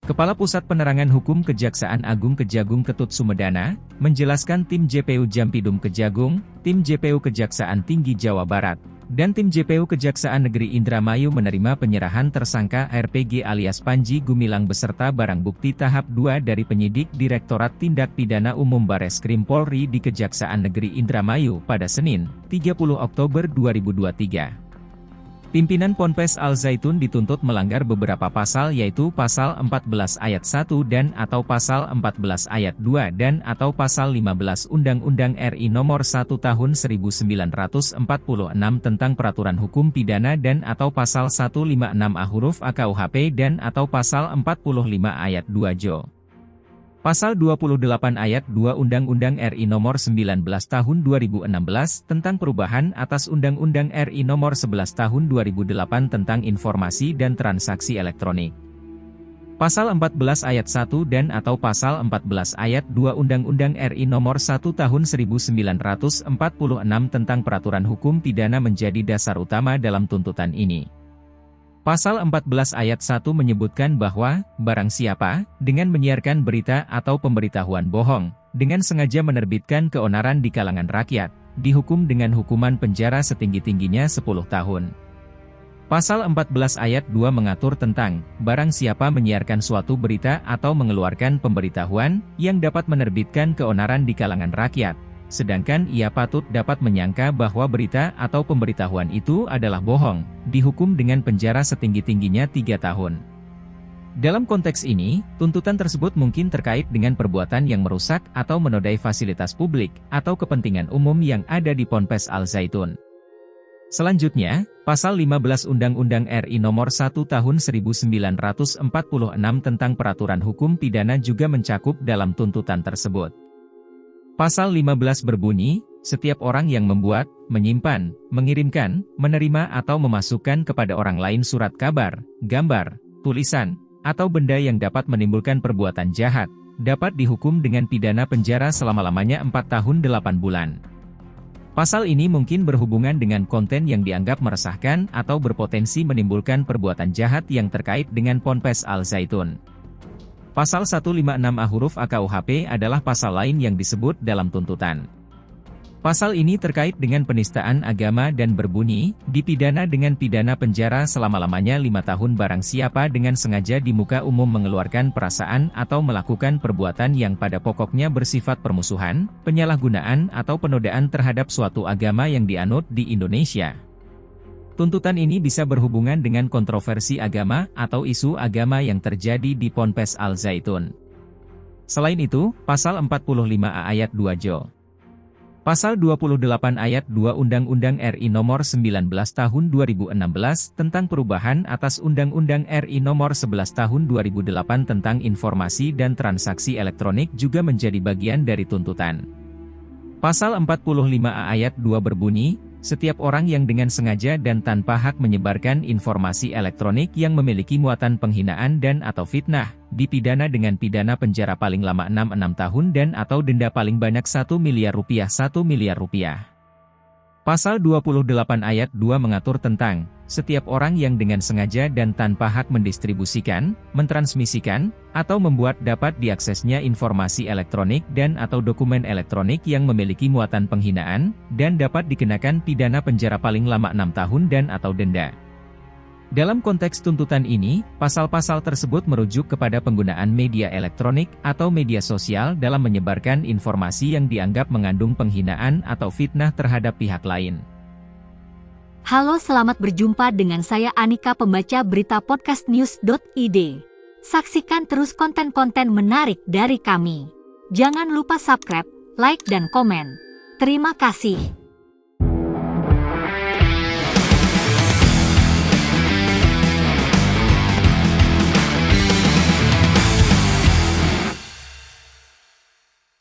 Kepala Pusat Penerangan Hukum Kejaksaan Agung Kejagung Ketut Sumedana, menjelaskan tim JPU Jampidum Kejagung, tim JPU Kejaksaan Tinggi Jawa Barat, dan tim JPU Kejaksaan Negeri Indramayu menerima penyerahan tersangka RPG alias Panji Gumilang beserta barang bukti tahap 2 dari penyidik Direktorat Tindak Pidana Umum Bareskrim Polri di Kejaksaan Negeri Indramayu pada Senin, 30 Oktober 2023. Pimpinan Ponpes Al Zaitun dituntut melanggar beberapa pasal yaitu Pasal 14 Ayat 1 dan atau Pasal 14 Ayat 2 dan atau Pasal 15 Undang-Undang RI Nomor 1 Tahun 1946 tentang Peraturan Hukum Pidana dan atau Pasal 156A huruf A KUHP dan atau Pasal 45 Ayat 2 Jo. Pasal 28 Ayat 2 Undang-Undang RI Nomor 19 Tahun 2016 tentang perubahan atas Undang-Undang RI Nomor 11 Tahun 2008 tentang Informasi dan Transaksi Elektronik. Pasal 14 Ayat 1 dan atau Pasal 14 Ayat 2 Undang-Undang RI Nomor 1 Tahun 1946 tentang Peraturan Hukum Pidana menjadi dasar utama dalam tuntutan ini. Pasal 14 Ayat 1 menyebutkan bahwa, barang siapa, dengan menyiarkan berita atau pemberitahuan bohong, dengan sengaja menerbitkan keonaran di kalangan rakyat, dihukum dengan hukuman penjara setinggi-tingginya 10 tahun. Pasal 14 Ayat 2 mengatur tentang, barang siapa menyiarkan suatu berita atau mengeluarkan pemberitahuan, yang dapat menerbitkan keonaran di kalangan rakyat, sedangkan ia patut dapat menyangka bahwa berita atau pemberitahuan itu adalah bohong, dihukum dengan penjara setinggi-tingginya 3 tahun. Dalam konteks ini, tuntutan tersebut mungkin terkait dengan perbuatan yang merusak atau menodai fasilitas publik, atau kepentingan umum yang ada di Ponpes Al Zaitun. Selanjutnya, Pasal 15 Undang-Undang RI Nomor 1 Tahun 1946 tentang Peraturan Hukum Pidana juga mencakup dalam tuntutan tersebut. Pasal 15 berbunyi, setiap orang yang membuat, menyimpan, mengirimkan, menerima atau memasukkan kepada orang lain surat kabar, gambar, tulisan, atau benda yang dapat menimbulkan perbuatan jahat, dapat dihukum dengan pidana penjara selama-lamanya 4 tahun 8 bulan. Pasal ini mungkin berhubungan dengan konten yang dianggap meresahkan atau berpotensi menimbulkan perbuatan jahat yang terkait dengan Ponpes Al Zaitun. Pasal 156A huruf A KUHP adalah pasal lain yang disebut dalam tuntutan. Pasal ini terkait dengan penistaan agama dan berbunyi, dipidana dengan pidana penjara selama-lamanya 5 tahun barang siapa dengan sengaja di muka umum mengeluarkan perasaan atau melakukan perbuatan yang pada pokoknya bersifat permusuhan, penyalahgunaan atau penodaan terhadap suatu agama yang dianut di Indonesia. Tuntutan ini bisa berhubungan dengan kontroversi agama atau isu agama yang terjadi di Ponpes Al Zaitun. Selain itu, Pasal 45A Ayat 2 Jo. Pasal 28 Ayat 2 Undang-Undang RI Nomor 19 Tahun 2016 tentang perubahan atas Undang-Undang RI Nomor 11 Tahun 2008 tentang Informasi dan Transaksi Elektronik juga menjadi bagian dari tuntutan. Pasal 45A Ayat 2 berbunyi, setiap orang yang dengan sengaja dan tanpa hak menyebarkan informasi elektronik yang memiliki muatan penghinaan dan atau fitnah, dipidana dengan pidana penjara paling lama 6 tahun dan atau denda paling banyak Rp1 miliar. Pasal 28 Ayat 2 mengatur tentang, setiap orang yang dengan sengaja dan tanpa hak mendistribusikan, mentransmisikan, atau membuat dapat diaksesnya informasi elektronik dan atau dokumen elektronik yang memiliki muatan penghinaan, dan dapat dikenakan pidana penjara paling lama 6 tahun dan atau denda. Dalam konteks tuntutan ini, pasal-pasal tersebut merujuk kepada penggunaan media elektronik atau media sosial dalam menyebarkan informasi yang dianggap mengandung penghinaan atau fitnah terhadap pihak lain. Halo, selamat berjumpa dengan saya Anika, pembaca berita podcastnews.id. Saksikan terus konten-konten menarik dari kami. Jangan lupa subscribe, like dan komen. Terima kasih.